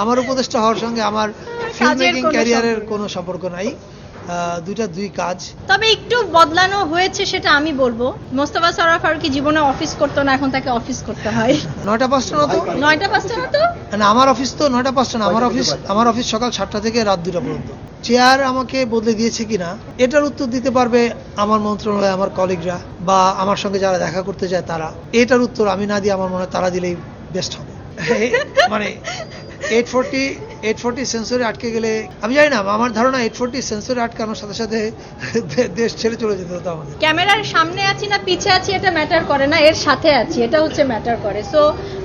আমার উপদেষ্টা হওয়ার সঙ্গে আমার ফিল্ম মেকিং ক্যারিয়ারের কোনো সম্পর্ক নাই। দুই কাজ। তবে একটু বদলানো হয়েছে সেটা আমি বলবো। মোস্তফা সরোয়ার ফারুকী জীবনে অফিস করতো না, এখন তাকে অফিস করতে হয়। 9টা 5টা না তো? 9টা 5টা না তো? না, আমার অফিস তো 9টা 5টা না। আমার অফিস সকাল 7টা থেকে রাত 2টা পর্যন্ত। চেয়ার আমাকে বদলে দিয়েছে কিনা এটার উত্তর দিতে পারবে আমার মন্ত্রণালয়, আমার কলিগরা বা আমার সঙ্গে যারা দেখা করতে যায় তারা। এটার উত্তর আমি না দিয়ে আমার মনে হয় তারা দিলেই বেস্ট হবে। মানে 840 সেন্সরে আটকে গেলে আমি জানি না, আমার ধারণা 840 সেন্সরে আটকানোর সাথে সাথে দেশ ছেড়ে চলে যেতে হতো আমাদের। ক্যামেরার সামনে আছি না পিছে আছি এটা ম্যাটার করে না, এর সাথে আছি এটা হচ্ছে ম্যাটার করে। সো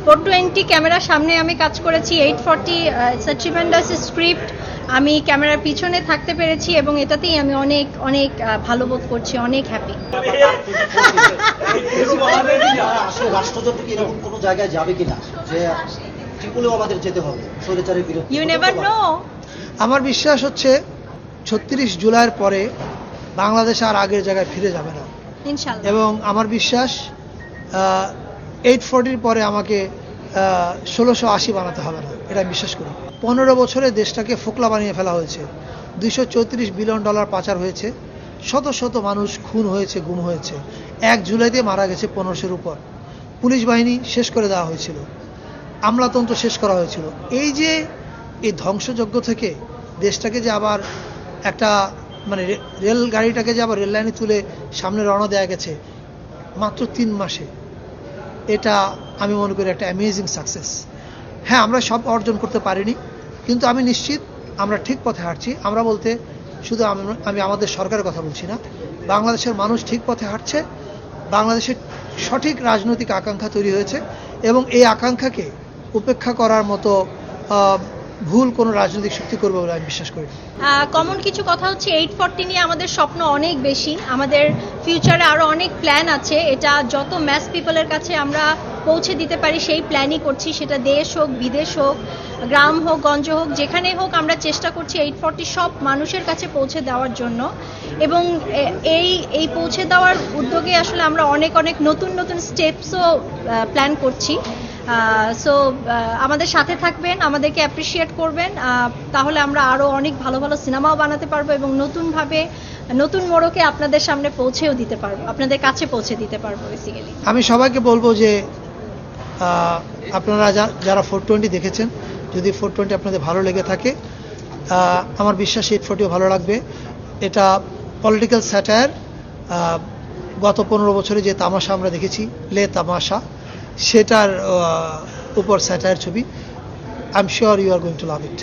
420 ক্যামেরার সামনে আমি কাজ করেছি, 840 ইটস আ ট্রিমেন্ডাস স্ক্রিপ্ট। আমি ক্যামেরার পিছনে থাকতে পেরেছি এবং এটাতেই আমি অনেক অনেক ভালো বোধ করছি, অনেক হ্যাপি। আসলে রাষ্ট্রযন্ত্র কি এরকম কোনো জায়গায় যাবে কিনা যে ট্রিপলেও আমাদের যেতে হবে স্বৈরাচারের বিরুদ্ধে? You never know. আমার বিশ্বাস হচ্ছে 36 জুলাইয়ের পরে বাংলাদেশ আর আগের জায়গায় ফিরে যাবে না ইনশাআল্লাহ। এবং আমার বিশ্বাস 840 পরে আমাকে 1680 বানাতে হবে না, এটা আমি বিশ্বাস করি। 15 বছরে দেশটাকে ফোকলা বানিয়ে ফেলা হয়েছে। $234 বিলিয়ন পাচার হয়েছে, শত শত মানুষ খুন হয়েছে, গুম হয়েছে। 1 জুলাইতে মারা গেছে 1500-এর উপর। পুলিশ বাহিনী শেষ করে দেওয়া হয়েছিল, আমলাতন্ত্র শেষ করা হয়েছিল। এই যে এই ধ্বংসযজ্ঞ থেকে দেশটাকে যে আবার একটা মানে রেল গাড়িটাকে যে আবার রেল লাইনে তুলে সামনে রওনা দেওয়া গেছে মাত্র 3 মাসে, এটা আমি মনে করি একটা অ্যামেজিং সাকসেস। হ্যাঁ, আমরা সব অর্জন করতে পারিনি, কিন্তু আমি নিশ্চিত আমরা ঠিক পথে হাঁটছি। আমরা বলতে শুধু আমি আমাদের সরকারের কথা বলছি না, বাংলাদেশের মানুষ ঠিক পথে হাঁটছে। বাংলাদেশের সঠিক রাজনৈতিক আকাঙ্ক্ষা তৈরি হয়েছে এবং এই আকাঙ্ক্ষাকে উপেক্ষা করার মতো ভুল কোনো রাজনৈতিক শক্তি করবে বলে আমি বিশ্বাস করি। কমন কিছু কথা হচ্ছে 840 নিয়ে আমাদের স্বপ্ন অনেক বেশি, আমাদের ফিউচারে আরো অনেক প্ল্যান আছে। এটা যত ম্যাস পিপলের কাছে আমরা পৌঁছে দিতে পারি সেই প্ল্যানই করছি, সেটা দেশ হোক, বিদেশ হোক, গ্রাম হোক, গঞ্জ হোক, যেখানে হোক আমরা চেষ্টা করছি 840 সব মানুষের কাছে পৌঁছে দেওয়ার জন্য। এবং এই পৌঁছে দেওয়ার উদ্যোগে আসলে আমরা অনেক অনেক নতুন নতুন স্টেপসও প্ল্যান করছি। সো আমাদের সাথে থাকবেন, আমাদেরকে অ্যাপ্রিসিয়েট করবেন, তাহলে আমরা আরও অনেক ভালো ভালো সিনেমাও বানাতে পারবো এবং নতুনভাবে নতুন মোড়কে আপনাদের সামনে পৌঁছেও দিতে পারবো, আপনাদের কাছে পৌঁছে দিতে পারবো বেসিক্যালি। আমি সবাইকে বলবো যে আপনারা যারা 420 দেখেছেন, যদি 420 আপনাদের ভালো লেগে থাকে, আমার বিশ্বাস 840ও ভালো লাগবে। এটা পলিটিক্যাল স্যাটায়ার। গত 15 বছরে যে তামাশা আমরা দেখেছি, লে তামাশা, সেটার উপর স্যাটায়ার ছবি। I am sure you are going to love it.